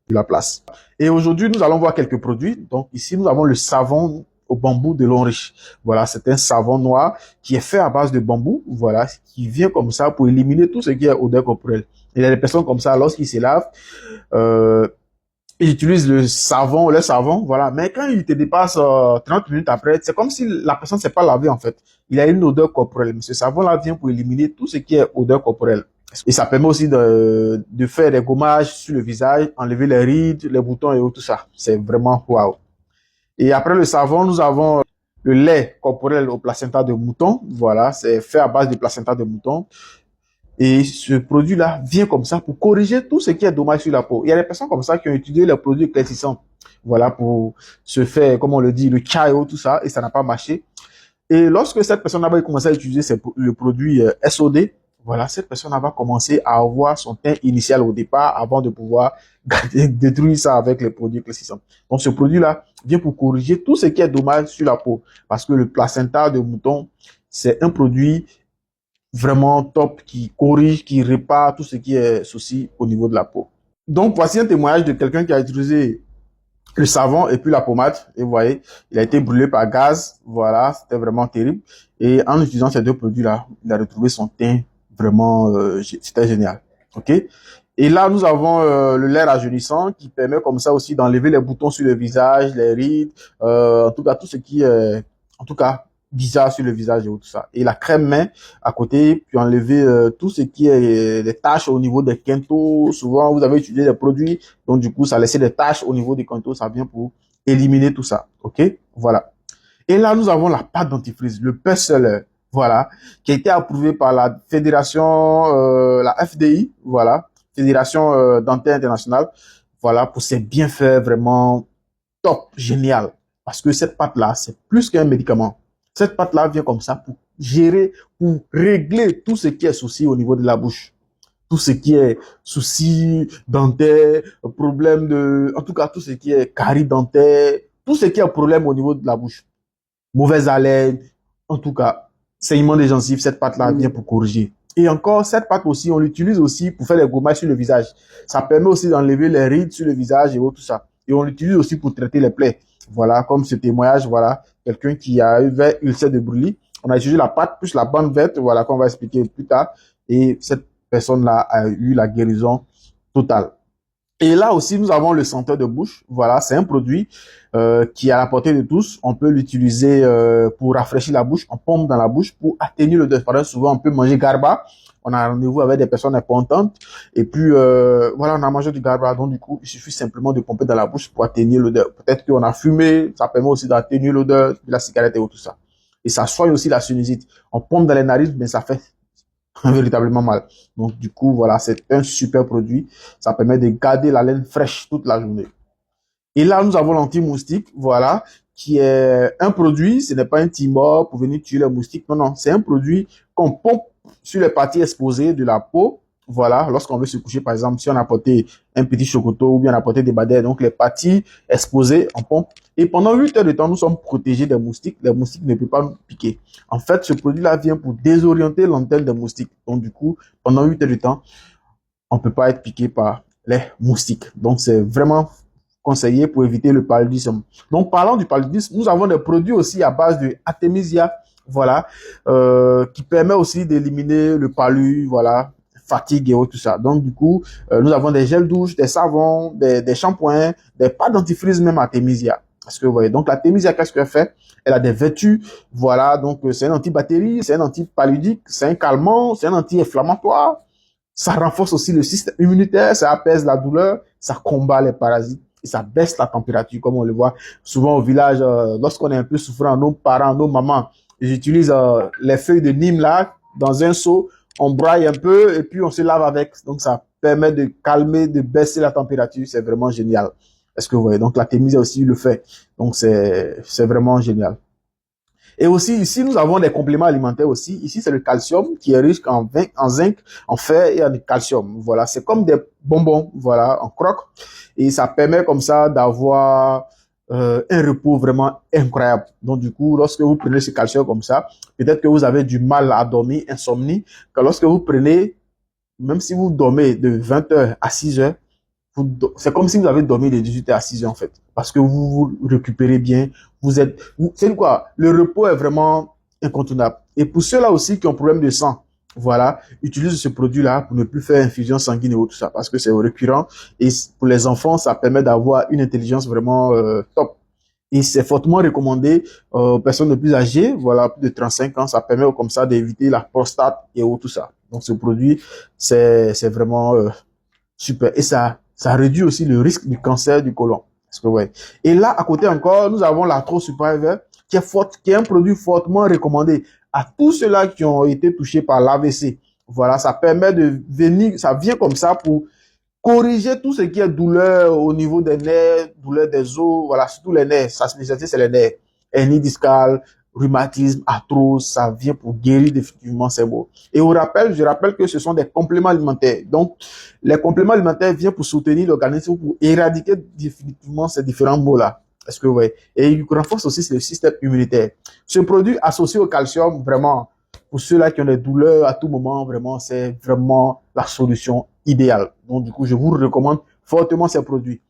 de la place. Et aujourd'hui, nous allons voir quelques produits. Donc ici, nous avons le savon au bambou de Longriche. Voilà, c'est un savon noir qui est fait à base de bambou, voilà, qui vient comme ça pour éliminer tout ce qui est odeur corporelle. Il y a des personnes comme ça, lorsqu'ils se lavent, euh, ils utilisent le savon, voilà. Mais quand il te dépasse 30 minutes après, c'est comme si la personne ne s'est pas lavée en fait. Il a une odeur corporelle. Mais ce savon-là vient pour éliminer tout ce qui est odeur corporelle. Et ça permet aussi de faire des gommages sur le visage, enlever les rides, les boutons et tout ça. C'est vraiment waouh. Et après le savon, nous avons le lait corporel au placenta de mouton. Voilà, c'est fait à base de placenta de mouton. Et ce produit-là vient comme ça pour corriger tout ce qui est dommage sur la peau. Il y a des personnes comme ça qui ont utilisé les produits éclaircissants. Voilà, pour se faire, comme on le dit, le chayo, tout ça, et ça n'a pas marché. Et lorsque cette personne va commencer à utiliser le produit SOD, voilà, cette personne va commencer à avoir son teint initial au départ avant de pouvoir détruire ça avec les produits éclaircissants. Donc, ce produit-là vient pour corriger tout ce qui est dommage sur la peau. Parce que le placenta de mouton, c'est un produit vraiment top qui corrige, qui répare tout ce qui est souci au niveau de la peau. Donc, voici un témoignage de quelqu'un qui a utilisé le savon et puis la pommade. Et vous voyez, il a été brûlé par gaz. Voilà, c'était vraiment terrible. Et en utilisant ces deux produits-là, il a retrouvé son teint vraiment, c'était génial. OK? Et là, nous avons le lait rajeunissant qui permet comme ça aussi d'enlever les boutons sur le visage, les rides, en tout cas, tout ce qui est, en tout cas, bizarre sur le visage et tout ça. Et la crème main à côté, puis enlever tout ce qui est les taches au niveau des quintaux. Souvent, vous avez utilisé des produits, donc du coup, ça laissait des taches au niveau des quintaux. Ça vient pour éliminer tout ça. OK? Voilà. Et là, nous avons la pâte dentifrice, le best-seller, voilà, qui a été approuvé par la fédération, la FDI, voilà, Fédération dentaire internationale, voilà, pour ses bienfaits vraiment top, génial. Parce que cette pâte-là, c'est plus qu'un médicament. Cette pâte-là vient comme ça pour gérer, pour régler tout ce qui est souci au niveau de la bouche. Tout ce qui est souci dentaire, problème de, en tout cas, tout ce qui est carie dentaire, tout ce qui est problème au niveau de la bouche. Mauvaise haleine, en tout cas, saignement des gencives, cette pâte-là vient pour corriger. Et encore, cette pâte aussi, on l'utilise aussi pour faire les gommages sur le visage. Ça permet aussi d'enlever les rides sur le visage et tout ça. Et on l'utilise aussi pour traiter les plaies. Voilà, comme ce témoignage, voilà, quelqu'un qui a eu ulcère de brûlis. On a utilisé la pâte plus la bande verte, voilà, qu'on va expliquer plus tard. Et cette personne-là a eu la guérison totale. Et là aussi, nous avons le senteur de bouche. Voilà, c'est un produit qui est à la portée de tous. On peut l'utiliser pour rafraîchir la bouche. On pompe dans la bouche pour atténuer l'odeur. Par exemple, souvent, on peut manger garba. On a un rendez-vous avec des personnes importantes. Et puis, voilà, on a mangé du garba. Donc, du coup, il suffit simplement de pomper dans la bouche pour atténuer l'odeur. Peut-être qu'on a fumé. Ça permet aussi d'atténuer l'odeur de la cigarette et tout ça. Et ça soigne aussi la sinusite. On pompe dans les narines, mais ça fait véritablement mal. Donc, du coup, voilà, c'est un super produit. Ça permet de garder la laine fraîche toute la journée. Et là, nous avons l'anti-moustique, voilà, qui est un produit, ce n'est pas un timor pour venir tuer les moustiques. Non, non, c'est un produit qu'on pompe sur les parties exposées de la peau. Voilà, lorsqu'on veut se coucher, par exemple, si on a porté un petit chocoto ou bien on a porté des badets, donc les parties exposées, on pompe. Et pendant 8 heures de temps, nous sommes protégés des moustiques. Les moustiques ne peuvent pas nous piquer. En fait, ce produit-là vient pour désorienter l'antenne des moustiques. Donc, du coup, pendant 8 heures de temps, on ne peut pas être piqué par les moustiques. Donc, c'est vraiment conseillé pour éviter le paludisme. Donc, parlant du paludisme, nous avons des produits aussi à base de Artemisia, voilà, qui permet aussi d'éliminer le palu, voilà, fatigue et tout ça. Donc, du coup, nous avons des gels douches, des savons, des shampoings, des pâtes dentifrice, même Artemisia. Parce que vous voyez, donc l'Artemisia, qu'est-ce qu'elle fait? Elle a des vertus, voilà, donc c'est un antibactérie, c'est un antipaludique, c'est un calmant, c'est un anti-inflammatoire. Ça renforce aussi le système immunitaire, ça apaise la douleur, ça combat les parasites et ça baisse la température, comme on le voit souvent au village. Lorsqu'on est un peu souffrant, nos parents, nos mamans, ils utilisent les feuilles de Nîmes là, dans un seau, on braille un peu et puis on se lave avec. Donc ça permet de calmer, de baisser la température, c'est vraiment génial. Est-ce que vous voyez? Donc la Thémisia aussi le fait. Donc c'est vraiment génial. Et aussi, ici, nous avons des compléments alimentaires aussi. Ici, c'est le calcium qui est riche en zinc, en fer et en calcium. Voilà, c'est comme des bonbons, voilà, en croque. Et ça permet comme ça d'avoir un repos vraiment incroyable. Donc, du coup, lorsque vous prenez ce calcium comme ça, peut-être que vous avez du mal à dormir, insomnie. Que lorsque vous prenez, même si vous dormez de 20 heures à 6 heures, C'est comme si vous avez dormi de 18 à 6 heures, en fait. Parce que vous vous récupérez bien. C'est quoi? Le repos est vraiment incontournable. Et pour ceux-là aussi qui ont problème de sang, voilà, utilisez ce produit-là pour ne plus faire infusion sanguine et tout ça, parce que c'est récurrent. Et pour les enfants, ça permet d'avoir une intelligence vraiment top. Et c'est fortement recommandé aux personnes les plus âgées, voilà, plus de 35 ans. Ça permet comme ça d'éviter la prostate et tout ça. Donc ce produit, c'est vraiment super. Et ça réduit aussi le risque du cancer du côlon. Parce que, ouais. Et là, à côté encore, nous avons l'Arthro Superver, qui est un produit fortement recommandé à tous ceux-là qui ont été touchés par l'AVC. Voilà, ça permet de venir, ça vient comme ça pour corriger tout ce qui est douleur au niveau des nerfs, douleur des os, voilà, surtout les nerfs. Sa spécialité, c'est les nerfs. Hernie discale, rhumatisme, arthrose, ça vient pour guérir définitivement ces maux. Et je rappelle que ce sont des compléments alimentaires. Donc, les compléments alimentaires viennent pour soutenir l'organisme, pour éradiquer définitivement ces différents maux-là. Est-ce que, ouais. Et il renforce aussi le système immunitaire. Ce produit associé au calcium, vraiment, pour ceux-là qui ont des douleurs à tout moment, vraiment, c'est vraiment la solution idéale. Donc, du coup, je vous recommande fortement ces produits.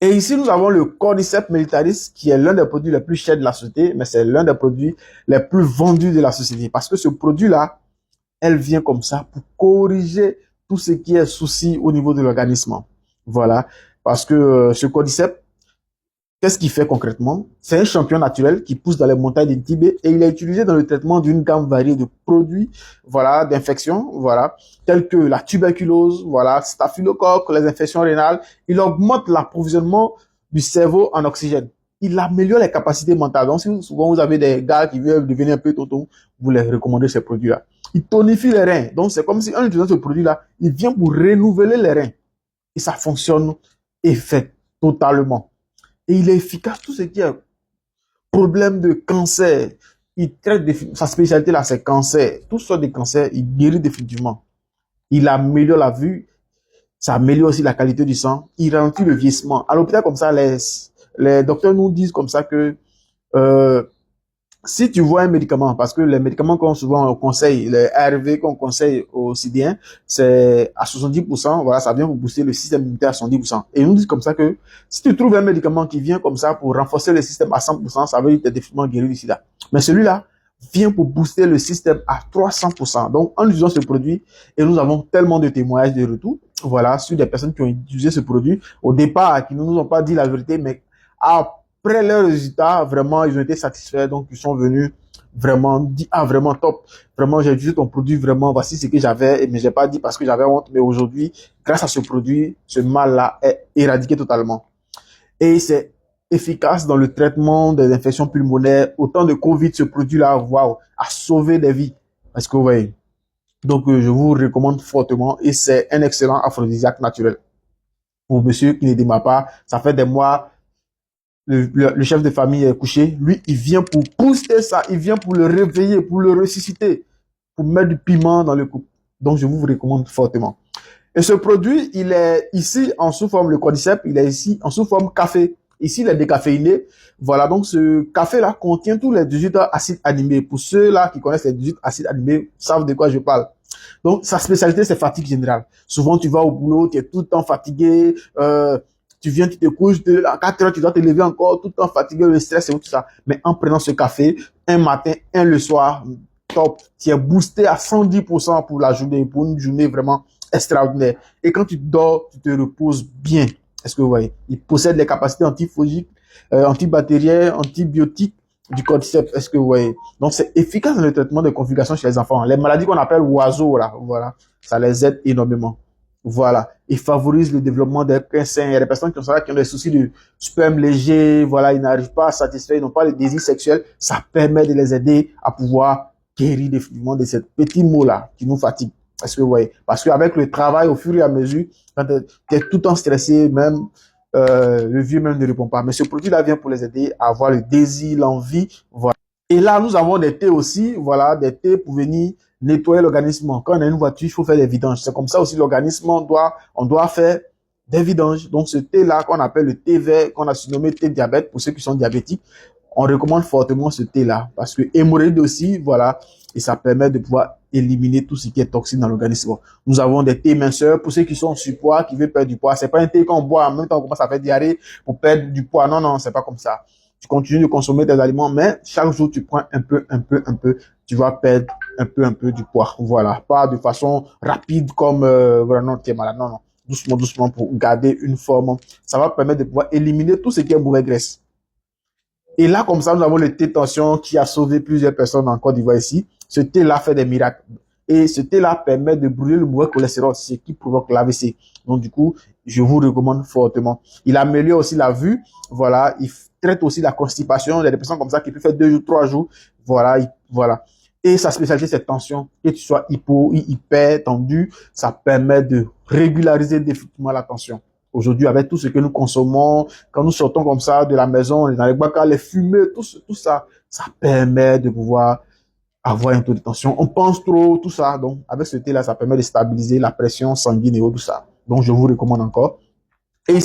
Et ici, nous avons le Cordyceps militaris, qui est l'un des produits les plus chers de la société, mais c'est l'un des produits les plus vendus de la société. Parce que ce produit-là, elle vient comme ça pour corriger tout ce qui est souci au niveau de l'organisme. Voilà. Parce que ce Cordyceps, qu'est-ce qu'il fait concrètement? C'est un champignon naturel qui pousse dans les montagnes du Tibet et il est utilisé dans le traitement d'une gamme variée de produits, voilà, d'infections, voilà, tels que la tuberculose, voilà, staphylocoque, les infections rénales. Il augmente l'approvisionnement du cerveau en oxygène. Il améliore les capacités mentales. Donc, si souvent vous avez des gars qui veulent devenir un peu tonton, vous les recommandez ces produits-là. Il tonifie les reins. Donc, c'est comme si en utilisant ce produit-là, il vient pour renouveler les reins. Et ça fonctionne et fait totalement. Et il est efficace, tout ce qui est problème de cancer. Il traite, sa spécialité là, c'est cancer. Toutes sortes de cancers, il guérit définitivement. Il améliore la vue, ça améliore aussi la qualité du sang, il ralentit le vieillissement. À l'hôpital, comme ça, les docteurs nous disent comme ça que si tu vois un médicament, parce que les médicaments qu'on souvent on conseille, les ARV qu'on conseille aux Sidiens, c'est à 70%, voilà, ça vient pour booster le système immunitaire à 70%. Et ils nous disent comme ça que si tu trouves un médicament qui vient comme ça pour renforcer le système à 100%, ça veut dire que tu es définitivement guéri du sida. Mais celui-là vient pour booster le système à 300%. Donc, en utilisant ce produit, et nous avons tellement de témoignages de retour, voilà, sur des personnes qui ont utilisé ce produit, au départ, qui ne nous ont pas dit la vérité, mais après leurs résultats, vraiment, ils ont été satisfaits. Donc, ils sont venus vraiment dit, ah, vraiment top. Vraiment, j'ai utilisé ton produit, vraiment, voici ce que j'avais. Mais j'ai pas dit parce que j'avais honte. Mais aujourd'hui, grâce à ce produit, ce mal-là est éradiqué totalement. Et c'est efficace dans le traitement des infections pulmonaires. Autant de Covid, ce produit-là, waouh, a sauvé des vies. Parce que, ouais. Donc, je vous recommande fortement. Et c'est un excellent aphrodisiaque naturel. Pour monsieur qui ne démarre pas, ça fait des mois, le chef de famille est couché, lui, il vient pour booster ça, il vient pour le réveiller, pour le ressusciter, pour mettre du piment dans le couple. Donc, je vous recommande fortement. Et ce produit, il est ici en sous forme, le cordyceps, il est ici en sous forme café. Ici, il est décaféiné. Voilà, donc ce café-là contient tous les 18 acides aminés. Pour ceux-là qui connaissent les 18 acides aminés, savent de quoi je parle. Donc, sa spécialité, c'est fatigue générale. Souvent, tu vas au boulot, tu es tout le temps fatigué, tu viens, tu te couches, à 4 heures, tu dois te lever encore, tout le temps fatigué, le stress et tout ça. Mais en prenant ce café, un matin, un le soir, top, tu es boosté à 110% pour la journée, pour une journée vraiment extraordinaire. Et quand tu dors, tu te reposes bien. Est-ce que vous voyez? Il possède les capacités antifongiques, antibactériennes, antibiotiques du cordyceps. Est-ce que vous voyez? Donc, c'est efficace dans le traitement des complications chez les enfants. Les maladies qu'on appelle oiseaux, là, voilà, ça les aide énormément. Voilà. Il favorise le développement des cancers. Il y a des personnes qui ont des soucis de sperme léger, voilà, ils n'arrivent pas à satisfaire, ils n'ont pas le désir sexuel. Ça permet de les aider à pouvoir guérir définitivement de ces petits maux-là qui nous fatiguent. Est-ce que vous voyez? Parce qu'avec le travail, au fur et à mesure, quand tu es tout le temps stressé, même, le vieux même ne répond pas. Mais ce produit-là vient pour les aider à avoir le désir, l'envie, voilà. Et là, nous avons des thés aussi, voilà, des thés pour venir nettoyer l'organisme. Quand on a une voiture, il faut faire des vidanges. C'est comme ça aussi l'organisme, on doit faire des vidanges. Donc, ce thé-là, qu'on appelle le thé vert, qu'on a surnommé thé diabète, pour ceux qui sont diabétiques, on recommande fortement ce thé-là. Parce que hémorroïde aussi, voilà, et ça permet de pouvoir éliminer tout ce qui est toxique dans l'organisme. Nous avons des thés minceurs pour ceux qui sont surpoids, qui veulent perdre du poids. C'est pas un thé qu'on boit en même temps qu'on commence à faire diarrhée pour perdre du poids. Non, non, c'est pas comme ça. Tu continues de consommer tes aliments, mais chaque jour, tu prends un peu, tu vas perdre un peu du poids. Voilà. Pas de façon rapide comme, voilà, non, tu es malade. Non, non. Doucement, doucement pour garder une forme. Ça va permettre de pouvoir éliminer tout ce qui est mauvaise graisse. Et là, comme ça, nous avons le thé tension qui a sauvé plusieurs personnes en Côte d'Ivoire ici. Ce thé-là fait des miracles. Et ce thé-là permet de brûler le mauvais cholestérol, ce qui provoque l'AVC. Donc, du coup, je vous recommande fortement. Il améliore aussi la vue. Voilà. Il traite aussi la constipation. Il y a des personnes comme ça qui peuvent faire 2 jours, 3 jours. Voilà. Voilà. Et sa spécialité, c'est tension. Que tu sois hyper tendu, ça permet de régulariser définitivement la tension. Aujourd'hui, avec tout ce que nous consommons, quand nous sortons comme ça de la maison, dans les bacs, les fumées, tout ça, ça permet de pouvoir avoir un taux de tension. On pense trop, tout ça. Donc, avec ce thé-là, ça permet de stabiliser la pression sanguine et tout ça. Donc, je vous recommande encore.